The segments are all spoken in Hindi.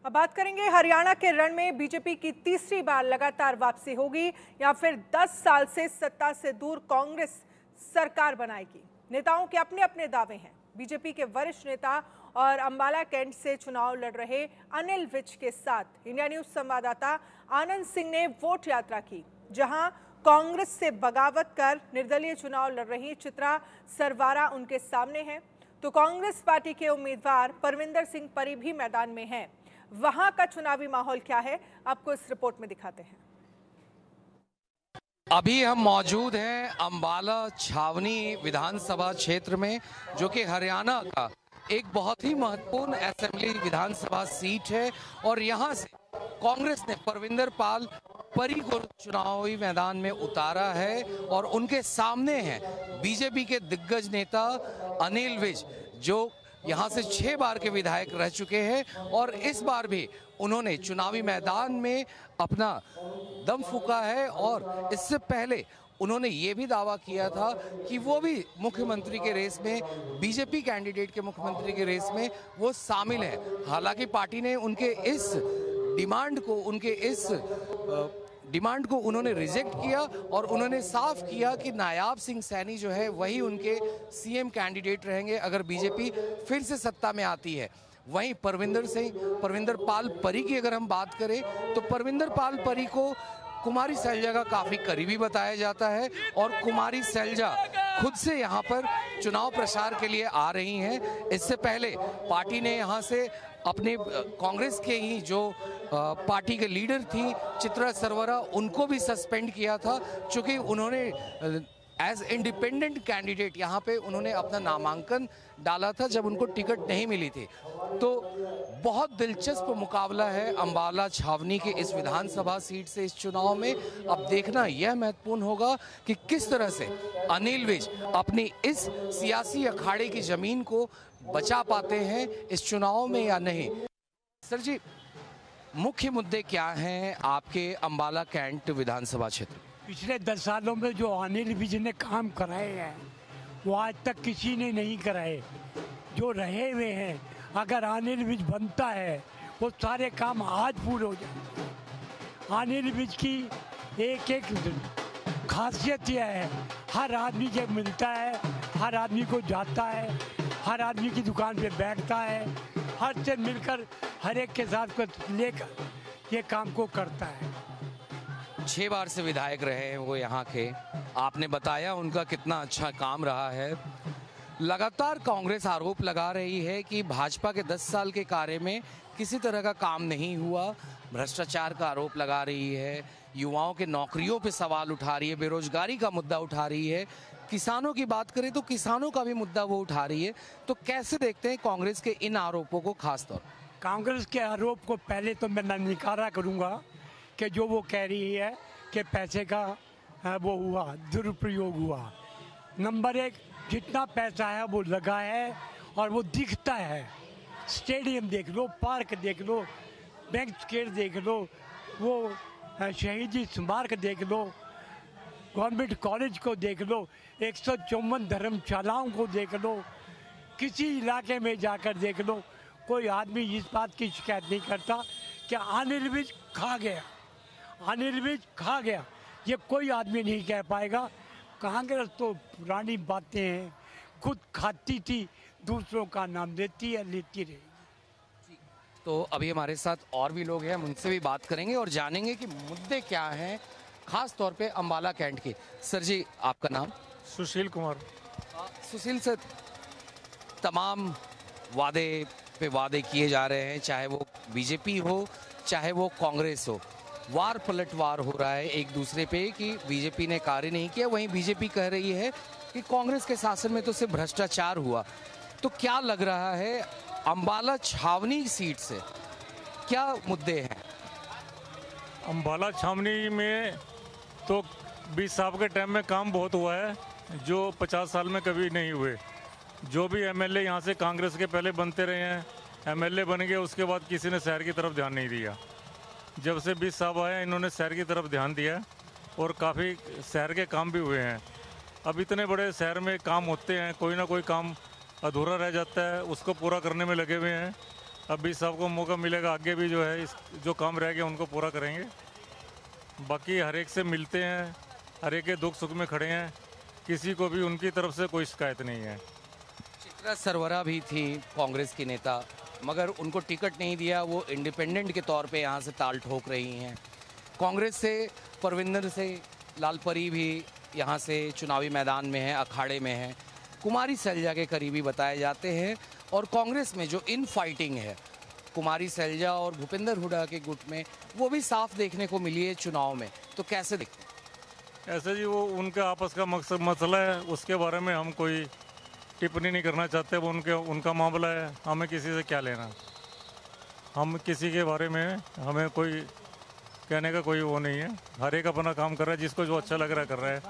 अब बात करेंगे हरियाणा के रण में बीजेपी की तीसरी बार लगातार वापसी होगी या फिर 10 साल से सत्ता से दूर कांग्रेस सरकार बनाएगी। नेताओं के अपने अपने दावे हैं। बीजेपी के वरिष्ठ नेता और अंबाला कैंट से चुनाव लड़ रहे अनिल विज के साथ इंडिया न्यूज संवाददाता आनंद सिंह ने वोट यात्रा की, जहां कांग्रेस से बगावत कर निर्दलीय चुनाव लड़ रही चित्रा सरवारा उनके सामने है, तो कांग्रेस पार्टी के उम्मीदवार परविंदर सिंह परी भी मैदान में हैं। वहां का चुनावी माहौल क्या है, आपको इस रिपोर्ट में दिखाते हैं। अभी हम मौजूद हैं अंबाला छावनी विधानसभा क्षेत्र में, जो कि हरियाणा का एक बहुत ही महत्वपूर्ण असेंबली विधानसभा सीट है। और यहां से कांग्रेस ने परविंदर पाल परी को चुनावी मैदान में उतारा है और उनके सामने हैं बीजेपी के दिग्गज नेता अनिल विज, जो यहां से 6 बार के विधायक रह चुके हैं और इस बार भी उन्होंने चुनावी मैदान में अपना दम फूका है। और इससे पहले उन्होंने ये भी दावा किया था कि वो भी मुख्यमंत्री के रेस में, बीजेपी कैंडिडेट के मुख्यमंत्री के रेस में वो शामिल है। हालांकि पार्टी ने उनके इस डिमांड को उन्होंने रिजेक्ट किया और उन्होंने साफ किया कि नायाब सिंह सैनी जो है वही उनके सीएम कैंडिडेट रहेंगे अगर बीजेपी फिर से सत्ता में आती है। वहीं परविंदर पाल परी की अगर हम बात करें तो परविंदर पाल परी को कुमारी सैलजा का काफी करीबी बताया जाता है और कुमारी सैलजा खुद से यहां पर चुनाव प्रचार के लिए आ रही हैं। इससे पहले पार्टी ने यहां से अपने कांग्रेस के ही जो पार्टी के लीडर थी चित्रा सरवरा, उनको भी सस्पेंड किया था, चूंकि उन्होंने एज इंडिपेंडेंट कैंडिडेट यहाँ पे उन्होंने अपना नामांकन डाला था जब उनको टिकट नहीं मिली थी। तो बहुत दिलचस्प मुकाबला है अंबाला छावनी के इस विधानसभा सीट से इस चुनाव में। अब देखना यह महत्वपूर्ण होगा कि किस तरह से अनिल विज अपनी इस सियासी अखाड़े की जमीन को बचा पाते हैं इस चुनाव में या नहीं। सर जी, मुख्य मुद्दे क्या हैं आपके अंबाला कैंट विधानसभा क्षेत्र? पिछले 10 सालों में जो अनिल विज ने काम कराए हैं वो आज तक किसी ने नहीं कराए। जो रहे हुए हैं, अगर अनिल विज बनता है वो सारे काम आज पूरे हो जाए। अनिल विज की एक एक खासियत यह है, हर आदमी के मिलता है, हर आदमी को जाता है, हर आदमी की दुकान पे बैठता है, हर से मिलकर हर एक के साथ को लेकर ये काम को करता है। 6 बार से विधायक रहे हैं वो यहाँ के, आपने बताया उनका कितना अच्छा काम रहा है। लगातार कांग्रेस आरोप लगा रही है कि भाजपा के 10 साल के कार्य में किसी तरह का काम नहीं हुआ, भ्रष्टाचार का आरोप लगा रही है, युवाओं के नौकरियों पे सवाल उठा रही है, बेरोजगारी का मुद्दा उठा रही है, किसानों की बात करें तो किसानों का भी मुद्दा वो उठा रही है। तो कैसे देखते हैं कांग्रेस के इन आरोपों को? खास तौर कांग्रेस के आरोप को पहले तो मैं नकारा करूंगा कि जो वो कह रही है कि पैसे का वो हुआ, दुरुपयोग हुआ। नंबर 1, जितना पैसा है वो लगा है और वो दिखता है। स्टेडियम देख लो, पार्क देख लो, बैंक स्केट देख लो, वो शहीदी स्मारक देख लो, गवर्नमेंट कॉलेज को देख लो, 154 धर्मशालाओं को देख लो, किसी इलाके में जाकर देख लो, कोई आदमी इस बात की शिकायत नहीं करता कि अनिल विज खा गया, अनिल विज खा गया। ये कोई आदमी नहीं कह पाएगा। कांग्रेस तो पुरानी बातें हैं, खुद खाती थी, दूसरों का नाम लेती है, लेती रहेगी। तो अभी हमारे साथ और भी लोग हैं, हम उनसे भी बात करेंगे और जानेंगे कि मुद्दे क्या हैं खास तौर पे अंबाला कैंट के। सर जी, आपका नाम? सुशील कुमार। सुशील सर, तमाम वादे पे वादे किए जा रहे हैं, चाहे वो बीजेपी हो चाहे वो कांग्रेस हो, वार पलटवार हो रहा है एक दूसरे पे कि बीजेपी ने कार्य नहीं किया, वहीं बीजेपी कह रही है कि कांग्रेस के शासन में तो सिर्फ भ्रष्टाचार हुआ। तो क्या लग रहा है अंबाला छावनी सीट से क्या मुद्दे हैं? अंबाला छावनी में तो 20 साल के टाइम में काम बहुत हुआ है जो 50 साल में कभी नहीं हुए। जो भी एमएलए यहाँ से कांग्रेस के पहले बनते रहे हैं, एमएलए बन गए, उसके बाद किसी ने शहर की तरफ ध्यान नहीं दिया। जब से 20 साहब आए इन्होंने शहर की तरफ ध्यान दिया और काफ़ी शहर के काम भी हुए हैं। अब इतने बड़े शहर में काम होते हैं, कोई ना कोई काम अधूरा रह जाता है, उसको पूरा करने में लगे हुए हैं। अब भी साहब को मौका मिलेगा, आगे भी जो है जो काम रह गया उनको पूरा करेंगे। बाकी हर एक से मिलते हैं, हर एक के दुख सुख में खड़े हैं, किसी को भी उनकी तरफ से कोई शिकायत नहीं है। चित्रा सरवरा भी थी कांग्रेस की नेता, मगर उनको टिकट नहीं दिया, वो इंडिपेंडेंट के तौर पे यहाँ से ताल ठोक रही हैं। कांग्रेस से परविंदर से लालपरी भी यहाँ से चुनावी मैदान में है, अखाड़े में है। कुमारी सैलजा के करीबी बताए जाते हैं। और कांग्रेस में जो इन फाइटिंग है कुमारी सैलजा और भूपेंद्र हुड्डा के गुट में, वो भी साफ देखने को मिली है चुनाव में। तो कैसे देखते हैं? ऐसे जी वो उनका आपस का मसला है, उसके बारे में हम कोई टिप्पणी नहीं करना चाहते। वो उनका मामला है, हमें किसी से क्या लेना। हम किसी के बारे में हमें कोई कहने का कोई वो नहीं है। हर एक अपना काम कर रहा है, जिसको जो अच्छा लग रहा है कर रहा है।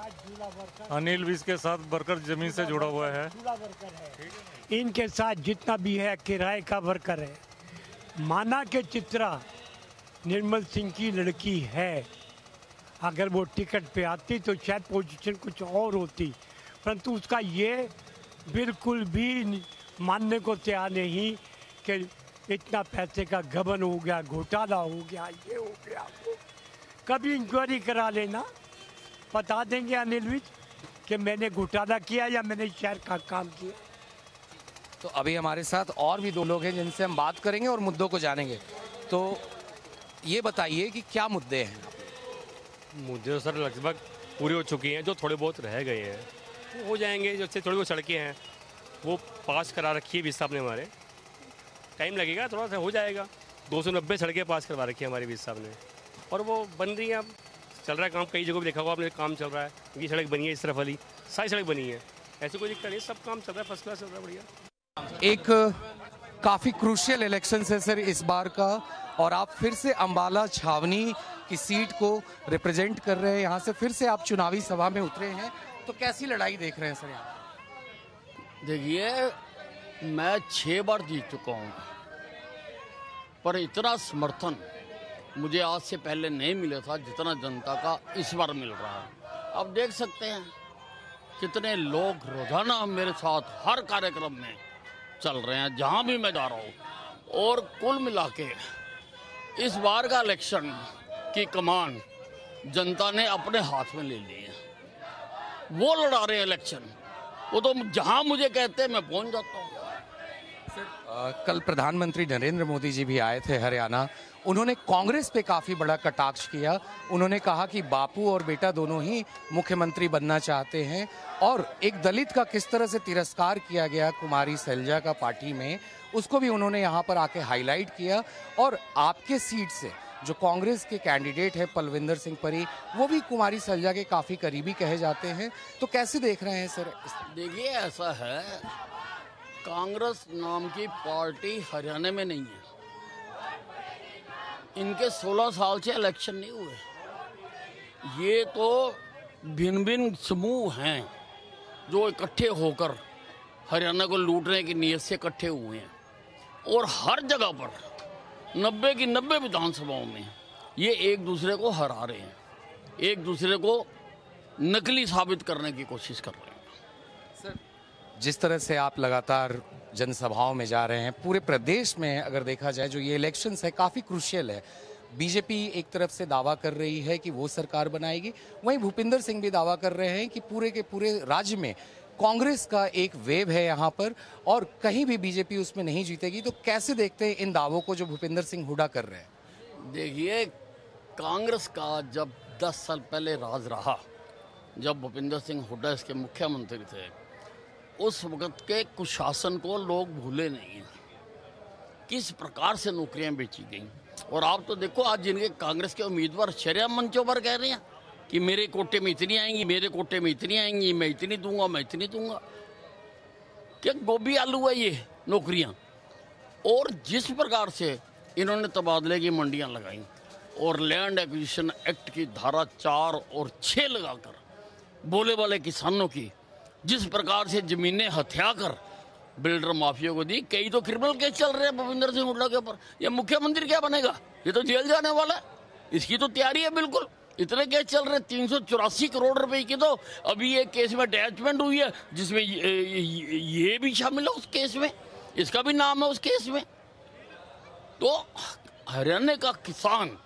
अनिल भी इसके साथ वर्कर जमीन से जुड़ा हुआ है। इनके साथ जितना भी है किराए का वर्कर है। माना के चित्रा निर्मल सिंह की लड़की है, अगर वो टिकट पे आती तो शायद पोजीशन कुछ और होती, परंतु उसका ये बिल्कुल भी मानने को तैयार नहीं कि इतना पैसे का गबन हो गया, घोटाला हो गया, ये हो गया। कभी इंक्वायरी करा लेना, बता देंगे अनिल विज कि मैंने घोटाला किया या मैंने शहर का काम किया। तो अभी हमारे साथ और भी दो लोग हैं जिनसे हम बात करेंगे और मुद्दों को जानेंगे। तो ये बताइए कि क्या मुद्दे हैं? मुद्दे तो सर लगभग पूरी हो चुकी हैं, जो थोड़े बहुत रह गए हैं वो हो जाएंगे। जैसे थोड़ी बहुत सड़कें हैं वो पास करा रखी है बीस साहब ने, हमारे टाइम लगेगा, थोड़ा सा हो जाएगा। 290 सड़कें पास करवा रखी है हमारे बीस साहब ने, और वो बन रही है। अब चल रहा है काम, कई जगहों पर देखा होगा आपने, काम चल रहा है। ये सड़क बनी है, इस तरफ वाली सारी सड़क बनी है, ऐसी कोई दिक्कत नहीं, सब काम चल रहा है, फर्स्ट क्लास चल रहा है, बढ़िया। एक काफ़ी क्रूशियल इलेक्शन है सर इस बार का, और आप फिर से अंबाला छावनी की सीट को रिप्रेजेंट कर रहे हैं। यहाँ से फिर से आप चुनावी सभा में उतरे हैं, तो कैसी लड़ाई देख रहे हैं सर यहाँ? देखिए, मैं 6 बार जीत चुका हूँ, पर इतना समर्थन मुझे आज से पहले नहीं मिला था जितना जनता का इस बार मिल रहा है। अब देख सकते हैं कितने लोग रोजाना मेरे साथ हर कार्यक्रम में चल रहे हैं, जहाँ भी मैं जा रहा हूँ। और कुल मिला के इस बार का इलेक्शन की कमान जनता ने अपने हाथ में ले ली है। वो लड़ा रहे हैं इलेक्शन, वो तो जहाँ मुझे कहते हैं मैं पहुँच जाता हूँ। कल प्रधानमंत्री नरेंद्र मोदी जी भी आए थे हरियाणा। उन्होंने कांग्रेस पे काफ़ी बड़ा कटाक्ष किया। उन्होंने कहा कि बापू और बेटा दोनों ही मुख्यमंत्री बनना चाहते हैं, और एक दलित का किस तरह से तिरस्कार किया गया कुमारी सैलजा का पार्टी में, उसको भी उन्होंने यहाँ पर आके हाईलाइट किया। और आपके सीट से जो कांग्रेस के कैंडिडेट है पलविंदर सिंह परी, वो भी कुमारी सैलजा के काफ़ी करीबी कहे जाते हैं। तो कैसे देख रहे हैं सर? देखिए, ऐसा है, कांग्रेस नाम की पार्टी हरियाणा में नहीं है। इनके 16 साल से इलेक्शन नहीं हुए। ये तो भिन्न भिन्न समूह हैं जो इकट्ठे होकर हरियाणा को लूटने की नीयत से इकट्ठे हुए हैं, और हर जगह पर 90 की 90 विधानसभाओं में ये एक दूसरे को हरा रहे हैं, एक दूसरे को नकली साबित करने की कोशिश कर रहे हैं। सर, जिस तरह से आप लगातार जनसभाओं में जा रहे हैं, पूरे प्रदेश में अगर देखा जाए जो ये इलेक्शंस है काफ़ी क्रूशियल है। बीजेपी एक तरफ से दावा कर रही है कि वो सरकार बनाएगी, वहीं भूपेंद्र सिंह भी दावा कर रहे हैं कि पूरे के पूरे राज्य में कांग्रेस का एक वेव है यहाँ पर, और कहीं भी बीजेपी उसमें नहीं जीतेगी। तो कैसे देखते हैं इन दावों को जो भूपेंद्र सिंह हुड्डा कर रहे हैं? देखिए, कांग्रेस का जब 10 साल पहले राज रहा, जब भूपेंद्र सिंह हुड्डा इसके मुख्यमंत्री थे, उस वक्त के कुशासन को लोग भूले नहीं हैं। किस प्रकार से नौकरियां बेची गई, और आप तो देखो आज जिनके कांग्रेस के उम्मीदवार शरेआम मंचों पर कह रहे हैं कि मेरे कोटे में इतनी आएंगी, मेरे कोटे में इतनी आएंगी, मैं इतनी दूंगा, मैं इतनी दूंगा। क्या गोभी आलू है ये नौकरियां? और जिस प्रकार से इन्होंने तबादले की मंडियां लगाई और लैंड एक्विजिशन एक्ट की धारा 4 और 6 लगाकर बोले वाले किसानों की जिस प्रकार से जमीनें हथिया कर बिल्डर माफिया को दी, कई तो क्रिमिनल केस चल रहे हैं भूपेंद्र सिंह हुड्डा के ऊपर। ये मुख्यमंत्री क्या बनेगा? ये तो जेल जाने वाला है, इसकी तो तैयारी है बिल्कुल। इतने केस चल रहे हैं, 384 करोड़ रुपए की तो अभी एक केस में अटैचमेंट हुई है, जिसमें ये भी शामिल है उस केस में, इसका भी नाम है उस केस में। तो हरियाणा का किसान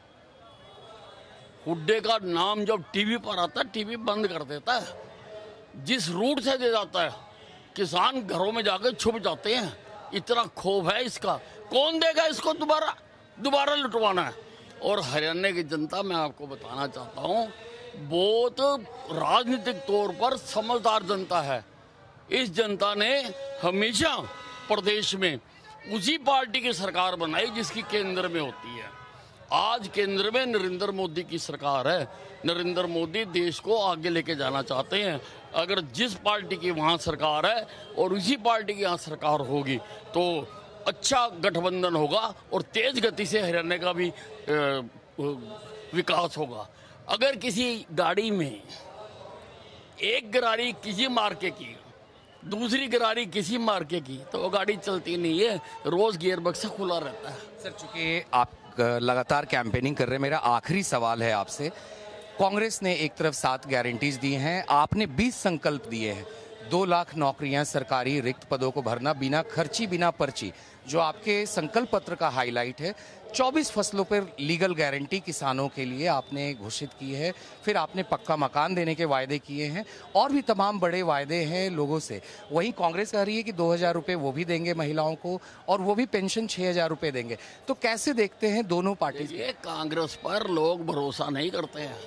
हुड्डे का नाम जब टीवी पर आता है, टीवी बंद कर देता है। जिस रूट से दे जाता है, किसान घरों में जाकर छुप जाते हैं। इतना खौफ है इसका, कौन देगा इसको दोबारा लुटवाना है। और हरियाणा की जनता, मैं आपको बताना चाहता हूँ, बहुत राजनीतिक तौर पर समझदार जनता है। इस जनता ने हमेशा प्रदेश में उसी पार्टी की सरकार बनाई जिसकी केंद्र में होती है। आज केंद्र में नरेंद्र मोदी की सरकार है। नरेंद्र मोदी देश को आगे लेके जाना चाहते हैं। अगर जिस पार्टी की वहाँ सरकार है और उसी पार्टी की यहाँ सरकार होगी तो अच्छा गठबंधन होगा और तेज गति से हरियाणा का भी विकास होगा। अगर किसी गाड़ी में एक गरारी किसी मार्के की, दूसरी गरारी किसी मार्के की, तो वो गाड़ी चलती नहीं है, रोज गियर बक्सा खुला रहता है। सर, चूंकि आप लगातार कैंपेनिंग कर रहे हैं, मेरा आखिरी सवाल है आपसे। कांग्रेस ने एक तरफ 7 गारंटीज दी हैं, आपने 20 संकल्प दिए हैं। 2 लाख नौकरियां सरकारी रिक्त पदों को भरना बिना खर्ची बिना पर्ची, जो आपके संकल्प पत्र का हाईलाइट है। 24 फसलों पर लीगल गारंटी किसानों के लिए आपने घोषित की है। फिर आपने पक्का मकान देने के वायदे किए हैं और भी तमाम बड़े वायदे हैं लोगों से। वहीं कांग्रेस कह रही है कि 2000 रुपये वो भी देंगे महिलाओं को और वो भी पेंशन 6000 रुपये देंगे। तो कैसे देखते हैं दोनों पार्टी? ये कांग्रेस पर लोग भरोसा नहीं करते हैं।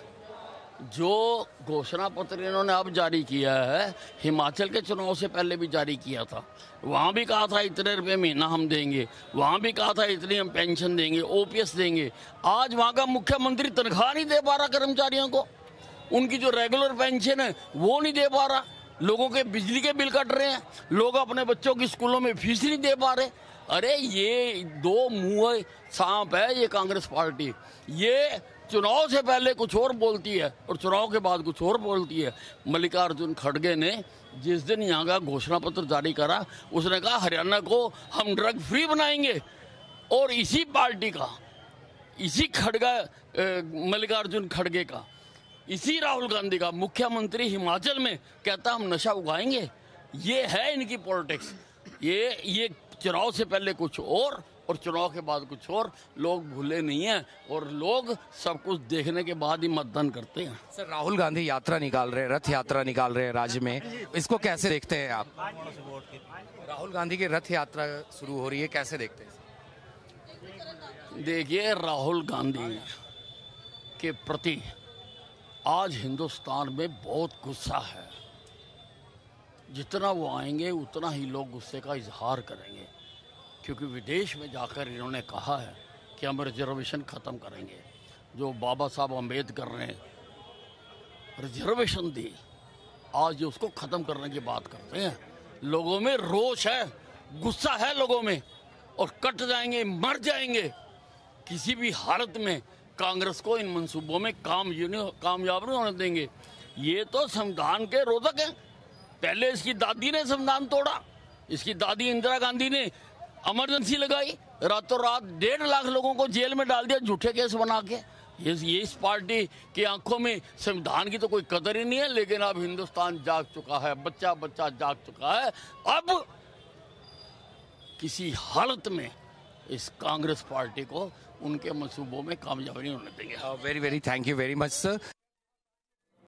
जो घोषणा पत्र इन्होंने अब जारी किया है, हिमाचल के चुनाव से पहले भी जारी किया था। वहाँ भी कहा था इतने रुपए महीना हम देंगे, वहाँ भी कहा था इतनी हम पेंशन देंगे, ओपीएस देंगे। आज वहाँ का मुख्यमंत्री तनख्वाह नहीं दे पा रहा कर्मचारियों को, उनकी जो रेगुलर पेंशन है वो नहीं दे पा रहा। लोगों के बिजली के बिल कट रहे हैं, लोग अपने बच्चों की स्कूलों में फीस नहीं दे पा रहे। अरे ये 2 मुँह सांप है ये कांग्रेस पार्टी। ये चुनाव से पहले कुछ और बोलती है और चुनाव के बाद कुछ और बोलती है। मल्लिकार्जुन खड़गे ने जिस दिन यहाँ का घोषणा पत्र जारी करा, उसने कहा हरियाणा को हम ड्रग फ्री बनाएंगे। और इसी पार्टी का, इसी खड़गा मल्लिकार्जुन खड़गे का, इसी राहुल गांधी का मुख्यमंत्री हिमाचल में कहता हम नशा उगाएंगे। ये है इनकी पॉलिटिक्स। ये चुनाव से पहले कुछ और चुनाव के बाद कुछ और। लोग भूले नहीं हैं और लोग सब कुछ देखने के बाद ही मतदान करते हैं। सर, राहुल गांधी यात्रा निकाल रहे हैं, रथ यात्रा निकाल रहे हैं राज्य में, इसको कैसे देखते हैं आप? राहुल गांधी की रथ यात्रा शुरू हो रही है, कैसे देखते हैं? देखिए, राहुल गांधी के प्रति आज हिंदुस्तान में बहुत गुस्सा है। जितना वो आएंगे उतना ही लोग गुस्से का इजहार करेंगे, क्योंकि विदेश में जाकर इन्होंने कहा है कि हम रिजर्वेशन ख़त्म करेंगे। जो बाबा साहब अम्बेडकर ने रिजर्वेशन दी, आज उसको ख़त्म करने की बात करते हैं। लोगों में रोष है, गुस्सा है लोगों में, और कट जाएंगे, मर जाएंगे। किसी भी हालत में कांग्रेस को इन मंसूबों में कामयाब नहीं होने देंगे। ये तो संविधान के रोधक हैं। पहले इसकी दादी ने संविधान तोड़ा, इसकी दादी इंदिरा गांधी ने इमरजेंसी लगाई, रातों रात 1.5 लाख लोगों को जेल में डाल दिया झूठे केस बना के। ये इस पार्टी की आंखों में संविधान की तो कोई कदर ही नहीं है। लेकिन अब हिंदुस्तान जाग चुका है, बच्चा बच्चा जाग चुका है। अब किसी हालत में इस कांग्रेस पार्टी को उनके मंसूबों में कामयाबी नहीं होने देंगे। Very thank you very much sir.